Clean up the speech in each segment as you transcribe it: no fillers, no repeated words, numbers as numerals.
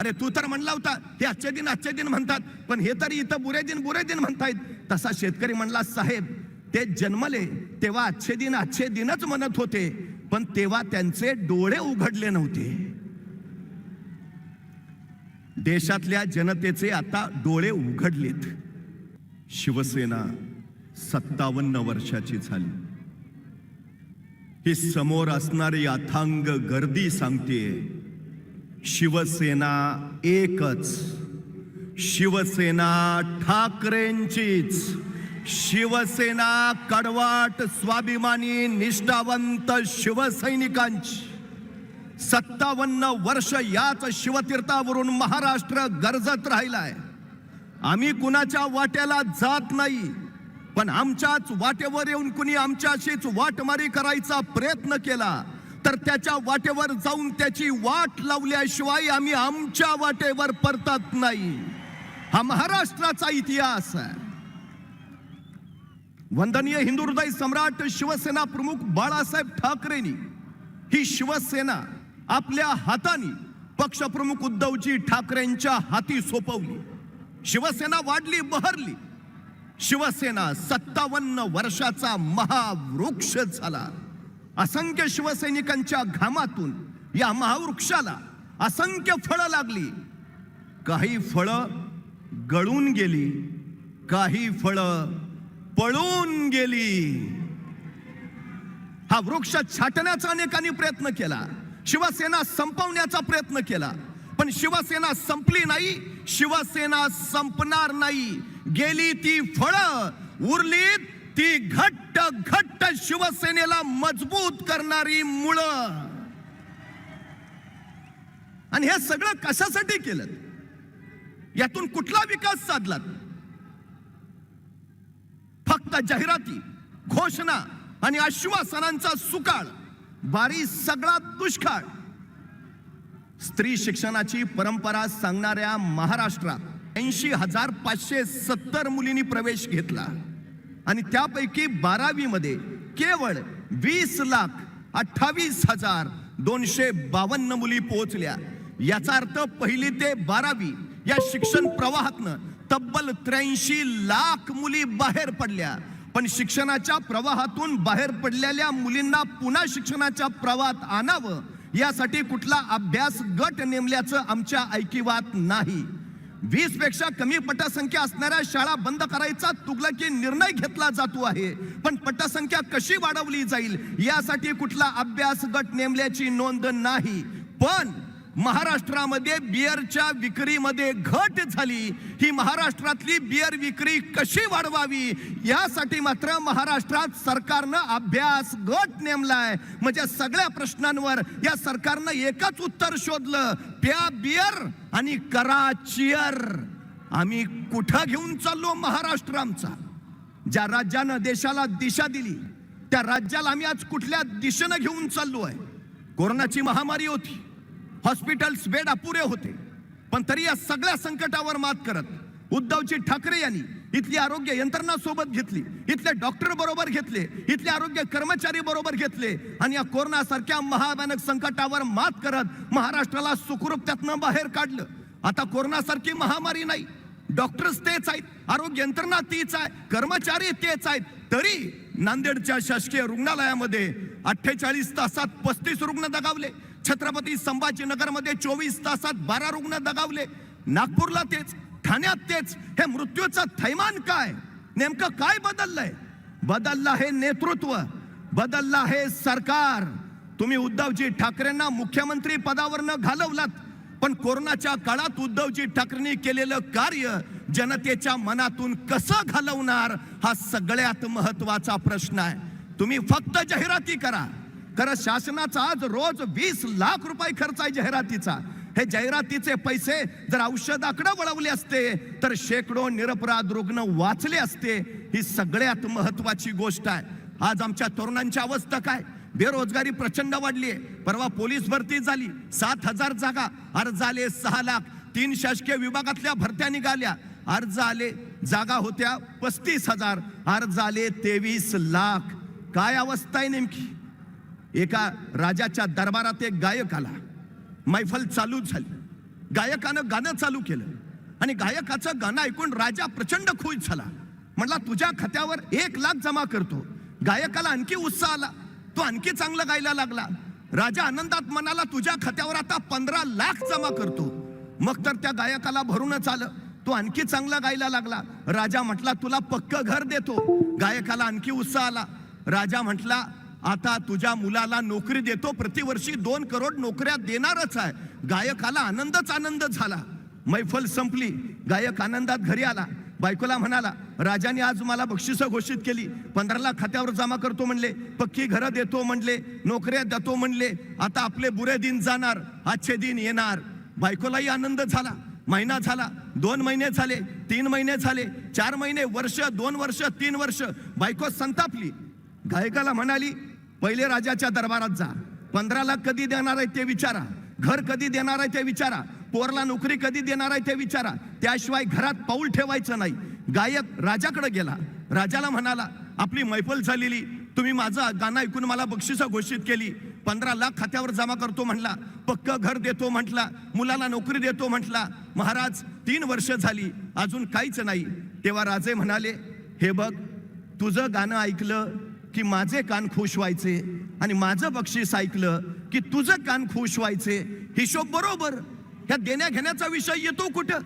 अरे तू तर म्हणला होता हे आजचे दिन म्हणतात, पण हे तरी इथं बुरे दिन म्हणतायत. तसा शेतकरी म्हणला, साहेब ते जन्मले तेव्हा आजचे दिनच म्हणत होते, पण तेव्हा त्यांचे डोळे उघडले नव्हते. देशातल्या जनतेचे आता डोळे उघडलेत. शिवसेना 57 वर्षाची झाली. ही समोर असणारी अथांग गर्दी सांगते, शिवसेना एकच, शिवसेना ठाकरेंचीच, शिवसेना कडवाट स्वाभिमानी निष्ठावंत शिवसैनिकांची. 57 वर्ष याच शिवतीर्थावरून महाराष्ट्र गरजत राहिलाय. आम्ही कुणाच्या वाट्याला जात नाही, पण आमच्याच वाटेवर येऊन कुणी आमच्याशीच वाटमारी करायचा प्रयत्न केला तर त्याच्या वाटेवर जाऊन त्याची वाट लावल्याशिवाय आम्ही आमच्या वाटेवर परतत नाही. हा महाराष्ट्राचा इतिहास आहे. वंदनीय हिंदुहृदय सम्राट शिवसेना प्रमुख बाळासाहेब ठाकरेंनी ही शिवसेना आपल्या हाताने पक्षप्रमुख उद्धवजी ठाकरेंच्या हाती सोपवली. शिवसेना वाढली, बहरली. शिवसेना 57 वर्षाचा महावृक्ष झाला. असंख्य शिवसैनिकांच्या घामातून या महावृक्षाला असंख्य फळं लागली. काही फळं गळून गेली, काही फळं पळून गेली. हा वृक्ष छाटण्याचा अनेकांनी प्रयत्न केला, शिवसेना संपवण्याचा प्रयत्न केला, पण शिवसेना संपली नाही, शिवसेना संपणार नाही. गेली ती फळं, उरली ती घट्ट घट्ट शिवसेनेला मजबूत करणारी मुळं. आणि हे सगळं कशासाठी केलं? यातून कुठला विकास साधलात? फक्त जाहिराती, घोषणा आणि आश्वासनांचा सुकाळ, बारी सगळा दुष्काळ. स्त्री शिक्षणाची परंपरा सांगणाऱ्या महाराष्ट्रात 80,570 मुलींनी प्रवेश घेतला आणि त्यापैकी 12वी मध्ये केवळ 20,28,252 मुली पोहोचल्या. याचा अर्थ पहिली ते 12वी या शिक्षण प्रवाहातनं तब्बल 83 लाख मुली बाहेर पडल्या. पण शिक्षणाच्या प्रवाहातून बाहेर पडलेल्या मुलींना पुन्हा शिक्षणाच्या प्रवाहात आणावं यासाठी कुठला अभ्यास गट नेमल्याचं आमच्या ऐकिवात नाही. 20 पेक्षा कमी पटसंख्या असणाऱ्या शाळा बंद करायचा तुगलकी निर्णय घेतला जातो आहे, पण पटसंख्या कशी वाढवली जाईल यासाठी कुठला अभ्यास गट नेमल्याची नोंद नाही. पण महाराष्ट्रामध्ये बिअरच्या विक्रीमध्ये घट झाली. ही महाराष्ट्रातली बिअर विक्री कशी वाढवावी यासाठी मात्र महाराष्ट्रात सरकारनं अभ्यास गट नेमलाय. म्हणजे सगळ्या प्रश्नांवर या सरकारनं एकच उत्तर शोधलं, प्या बिअर आणि करा चिअर. आम्ही कुठं घेऊन चाललो महाराष्ट्र आमचा? ज्या राज्यानं देशाला दिशा दिली त्या राज्याला आम्ही आज कुठल्या दिशेनं घेऊन चाललो आहे? कोरोनाची महामारी होती, हॉस्पिटल्स बेड अपुरे होते, पण तरी या सगळ्या संकटावर मात करत उद्धवजी ठाकरे यांनी इथली आरोग्य यंत्रणा सोबत घेतली, इथले डॉक्टर बरोबर घेतले, इथले आरोग्य कर्मचारी बरोबर घेतले आणि या कोरोना सारख्या महाभयानक संकटावर मात करत महाराष्ट्राला सुखरूप त्यातनं बाहेर काढलं. आता कोरोना सारखी महामारी नाही, डॉक्टर्स तेच आहेत, आरोग्य यंत्रणा तीच आहे, कर्मचारी तेच आहेत, तरी नांदेडच्या शासकीय रुग्णालयामध्ये 48 तासात 35 रुग्ण दगावले. छत्रपती संभाजीनगरमध्ये 24 तासात 12 रुग्ण दगावले. नागपूरला तेच, ठाण्यात तेच. हे मृत्यूचं थैमान काय? नेमकं काय बदललंय? बदललं आहे नेतृत्व, बदललं आहे सरकार. तुम्ही उद्धवजी ठाकरेंना मुख्यमंत्री पदावरनं घालवलात, पण कोरोनाच्या काळात उद्धवजी ठाकरेंनी केलेलं कार्य जनतेच्या मनातून कसं घालवणार हा सगळ्यात महत्वाचा प्रश्न आहे. तुम्ही फक्त जाहिराती करा. खरं शासनाचा आज रोज 20 लाख रुपये खर्च आहे जाहिरातीचा. हे जाहिरातीचे पैसे जर औषधाकडे वळवले असते तर शेकडो निरपराध रुग्ण वाचले असते. ही सगळ्यात महत्वाची गोष्ट आहे. आज आमच्या तरुणांची अवस्था काय? बेरोजगारी प्रचंड वाढली आहे. परवा पोलीस भरती झाली, 7,000 जागा, अर्ज आले 6 लाख. 3 शासकीय विभागातल्या भरत्या निघाल्या, अर्ज आले, जागा होत्या 35,000, अर्ज आले 23 लाख. काय अवस्था आहे नेमकी? एका राजाच्या दरबारात एक गायक आला, मैफल चालू झाली. गायकानं गाणं चालू केलं आणि गायकाचं गाणं ऐकून राजा प्रचंड खुश झाला. म्हणला तुझ्या खात्यावर 1,00,000 जमा करतो. गायकाला आणखी उत्साह आला, तो आणखी चांगलं गायला लागला. राजा आनंदात म्हणाला तुझ्या खात्यावर आता 15,00,000 जमा करतो. मग तर त्या गायकाला भरूनच आलं, तो आणखी चांगला गायला लागला. राजा म्हटला तुला पक्क घर देतो. गायकाला आणखी उत्साह आला. राजा म्हटला आता तुझ्या मुलाला नोकरी देतो, प्रतिवर्षी 2 करोड नोकऱ्या देणारच आहे. गायकाला आनंदच आनंद झाला. मैफल संपली, गायक आनंदात घरी आला. बायकोला म्हणाला राजाने आज मला बक्षिसं घोषित केली, 15,00,000 खात्यावर जमा करतो म्हणले, पक्की घरं देतो म्हणले, नोकऱ्या देतो म्हणले. आता आपले बुरे दिन जाणार, अच्छे दिन येणार. बायकोलाही आनंद झाला. महिना झाला, 2 महिने झाले, 3 महिने झाले, 4 महिने, वर्ष, 2 वर्ष, 3 वर्ष. बायको संतापली. गायकाला म्हणाली पहिले राजाच्या दरबारात जा, 15,00,000 कधी देणार आहे ते विचारा, घर कधी देणार आहे ते विचारा, पोरला नोकरी कधी देणार आहे ते विचारा, त्याशिवाय घरात पाऊल ठेवायचं नाही. गायक राजाकडे गेला. राजाला म्हणाला आपली मैफल झालेली, तुम्ही माझं गाणं ऐकून मला बक्षिसं घोषित केली, 15,00,000 खात्यावर जमा करतो म्हटला, पक्क घर देतो म्हटला, मुलाला नोकरी देतो म्हटला. महाराज 3 वर्ष झाली अजून काहीच नाही. तेव्हा राजे म्हणाले हे बघ, तुझं गाणं ऐकलं की माझे कान खुश व्हायचे आणि माझं बक्षीस ऐकलं की तुझं कान खुश व्हायचे. हिशोब बरोबर. ह्या देण्या घेण्याचा विषय येतो कुठं?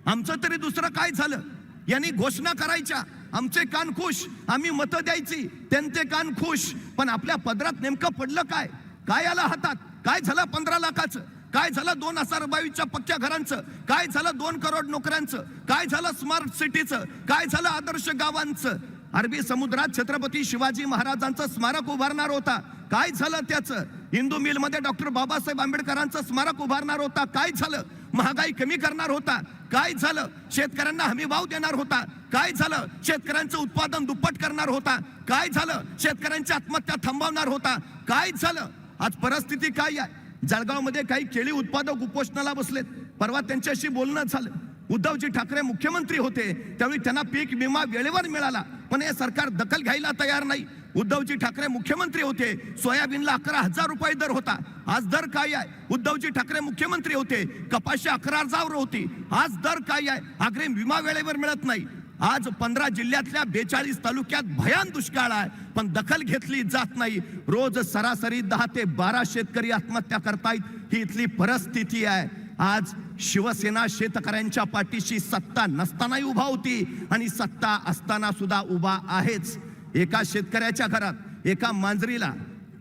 आमचं तरी दुसरं काय झालं? यांनी घोषणा करायच्या, आमचे कान खुश, आम्ही मतं द्यायची, त्यांचे कान खुश. पण आपल्या पदरात नेमकं पडलं काय? काय आलं हातात? काय झालं 15,00,000चं? काय झालं 2022च्या पक्क्या घरांचं? काय झालं 2 करोड नोकऱ्यांचं? काय झालं स्मार्ट सिटीचं? काय झालं आदर्श गावांचं? अरबी समुद्रात छत्रपती शिवाजी महाराजांचं स्मारक उभारणार होता, काय झालं त्याचं? हिंदू मिलमध्ये डॉक्टर बाबासाहेब आंबेडकरांचं स्मारक उभारणार होता, काय झालं? महागाई कमी करणार होता, काय झालं? शेतकऱ्यांना हमी भाव देणार होता, काय झालं? शेतकऱ्यांचं उत्पादन दुप्पट करणार होता, काय झालं? शेतकऱ्यांच्या आत्महत्या थांबवणार होता, काय झालं? आज परिस्थिती काय आहे? जळगावमध्ये काही केळी उत्पादक उपोषणाला बसलेत. परवा त्यांच्याशी बोलणं झालं. उद्धवजी ठाकरे मुख्यमंत्री होते त्यावेळी त्यांना पीक विमा वेळेवर मिळाला, पण हे सरकार दखल घ्यायला तयार नाही. उद्धवजी ठाकरे मुख्यमंत्री होते, सोयाबीनला 11,000 रुपये दर होता, आज दर काय आहे? उद्धवजी ठाकरे मुख्यमंत्री होते, कपाशी 11,000 होती, आज दर काय आहे? अग्रिम विमा वेळेवर मिळत नाही. आज 15 जिल्ह्यातल्या 42 तालुक्यात भयान दुष्काळ आहे, पण दखल घेतली जात नाही. रोज सरासरी 10 ते 12 शेतकरी आत्महत्या करतायत. ही इथली परिस्थिती आहे. आज शिवसेना शेतकऱ्यांच्या पाठीशी सत्ता नसतानाही उभा होती आणि सत्ता असताना सुद्धा उभा आहेच. एका शेतकऱ्याच्या घरात एका मांजरीला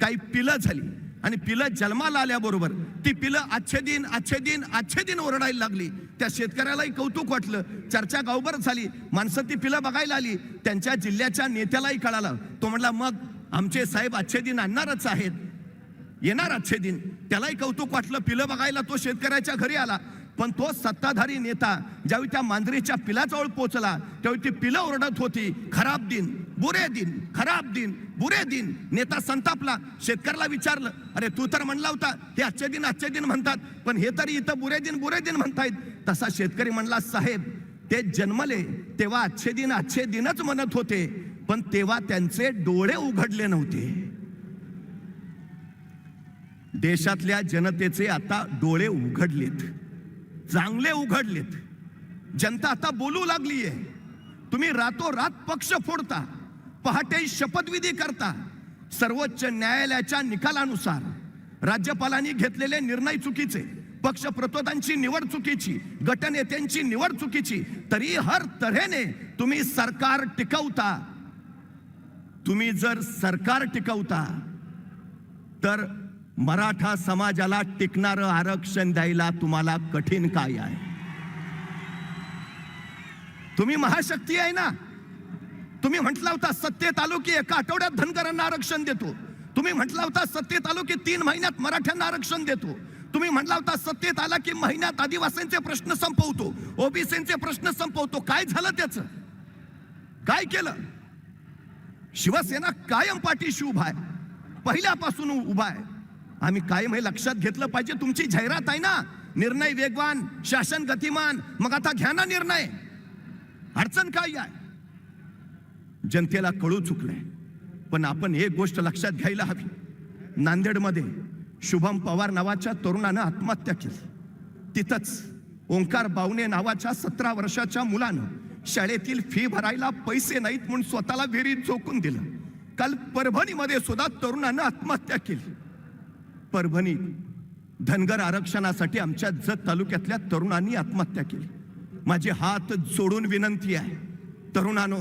काही पिलं झाली आणि पिलं जन्माला आल्याबरोबर ती पिलं अच्छे दिन अच्छे दिन अच्छे दिन ओरडायला लागली. त्या शेतकऱ्यालाही कौतुक वाटलं, चर्चा गावभर झाली, माणसं ती पिलं बघायला आली. त्यांच्या जिल्ह्याच्या नेत्यालाही कळालं. तो म्हणला मग आमचे साहेब अच्छे दिन आणणारच आहेत, येणार अच्छे दिन. त्यालाही कौतुक वाटलं, पिलं बघायला तो शेतकऱ्याच्या घरी आला. पण तो सत्ताधारी नेता ज्यावेळी त्या मांजरीच्या पिलाजवळ पोहोचला त्यावेळी ती पिलं ओरडत होती, खराब दिन, बुरे दिन, खराब दिन, बुरे दिन. नेता संतापला. शेतकऱ्याला विचारलं, अरे तू तर म्हणला होता हे अच्छे दिन म्हणतात, पण हे तरी इथं बुरे दिन म्हणतायत. तसा शेतकरी म्हणला, साहेब ते जन्मले तेव्हा अच्छे दिनच म्हणत होते, पण तेव्हा त्यांचे डोळे उघडले नव्हते. देशातल्या जनतेचे आता डोळे उघडलेत, चांगले उघडलेत. जनता आता बोलू लागलीये. तुम्ही रातोरात पक्ष फोडता, पहाटे शपथविधी करता. सर्वोच्च न्यायालयाच्या निकालानुसार राज्यपालांनी घेतलेले निर्णय चुकीचे, पक्ष प्रतोदांची निवड चुकीची, गटनेत्यांची निवड चुकीची, तरी हर तऱ्हेने तुम्ही सरकार टिकवता. तुम्ही जर सरकार टिकवता तर मराठा समाजाला टिकणारं आरक्षण द्यायला तुम्हाला कठीण काय आहे? तुम्ही महाशक्ती आहे ना. तुम्ही म्हटला होता सत्तेत आलो की 1 आठवड्यात धनगरांना आरक्षण देतो. तुम्ही म्हटला होता सत्तेत आलो की 3 महिन्यात मराठ्यांना आरक्षण देतो. तुम्ही म्हटला होता सत्तेत आला की महिन्यात आदिवासींचे प्रश्न संपवतो, ओबीसींचे प्रश्न संपवतो. काय झालं त्याचं? काय केलं? शिवसेना कायम पाठीशी उभा आहे, पहिल्यापासून उभा आहे. आम्ही कायम हे लक्षात घेतलं पाहिजे. तुमची जाहिरात आहे ना, निर्णय वेगवान, शासन गतिमान. मग आता घ्या ना निर्णय. अडचण काय आहे? जनतेला कळू चुकलंय. पण आपण एक गोष्ट लक्षात घ्यायला हवी. नांदेडमध्ये शुभम पवार नावाच्या तरुणानं आत्महत्या केली. तिथंच ओंकार बावणे नावाच्या 17 वर्षाच्या मुलानं शाळेतील फी भरायला पैसे नाहीत म्हणून स्वतःला विहिरीत झोकून दिलं. काल परभणीमध्ये सुद्धा तरुणानं आत्महत्या केली. परभणी धनगर आरक्षणासाठी आमच्या जत तालुक्यातल्या तरुणांनी आत्महत्या केली. माझे हात जोडून विनंती आहे, तरुणांनो,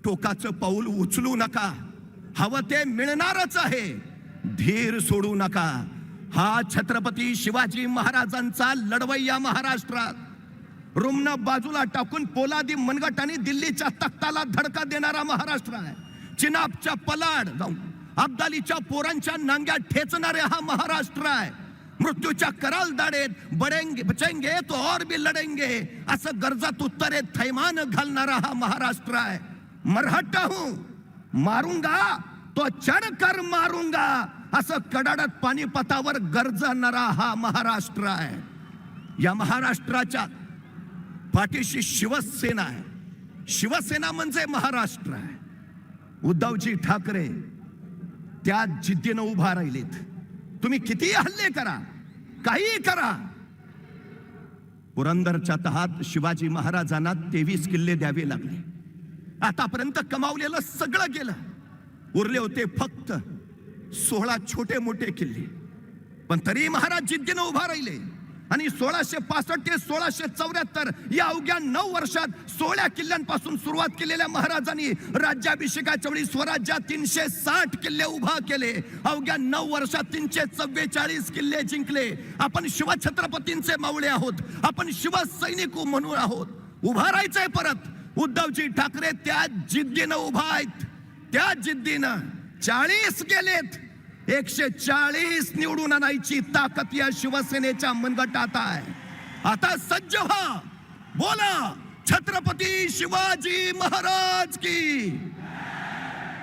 टोकाचं पाऊल उचलू नका. हवं ते मिळणारच आहे. धीर सोडू नका. हा छत्रपती शिवाजी महाराजांचा लढवय्या महाराष्ट्रात रुमन बाजूला टाकून पोलादी मनगटाने दिल्लीच्या तख्ताला धडका देणारा महाराष्ट्र आहे. चिनाबच्या पलाड जाऊन अब्दालीच्या पोरांच्या नांग्या ठेचणारे हा महाराष्ट्र आहे. मृत्यूच्या कराल दाडेत बडेंगे बचेंगे तो और भी लढेंगे असं गरजात उत्तरे थैमान घालणारा हा महाराष्ट्र आहे. मरहट्टा हूं, मारूंगा तो चढकर मारूंगा असं कडाडत पानिपतावर गरजणारा हा महाराष्ट्र आहे. या महाराष्ट्राच्या पाठीशी शिवसेना आहे. शिवसेना म्हणजे महाराष्ट्र आहे. उद्धवजी ठाकरे त्या जिद्दीनं उभा राहिलेत. तुम्ही किती हल्ले करा, काही करा, पुरंदरच्या तहात शिवाजी महाराजांना 23 किल्ले द्यावे लागले. आतापर्यंत कमावलेलं सगळं गेलं. उरले होते फक्त 16 छोटे मोठे किल्ले. पण तरी महाराज जिद्दीनं उभा राहिले आणि 1665 ते 1674 या अवघ्या 9 वर्षात 16 किल्ल्यांपासून सुरुवात केलेल्या महाराजांनी राज्याभिषेकाच्या वेळी स्वराज्यात 360 किल्ले उभा केले. अवघ्या 9 वर्षात 344 किल्ले जिंकले. आपण शिवछत्रपतींचे मावळे आहोत. आपण शिवसैनिक म्हणून आहोत. उभा राहायचंय परत. उद्धवजी ठाकरे त्या जिद्दीनं उभा आहेत. त्या जिद्दीनं 40 गेलेत. 140 निवडून आणायची ताकद या शिवसेनेच्या मनगटात आहे. आता सज्ज व्हा, बोला छत्रपती शिवाजी महाराज की.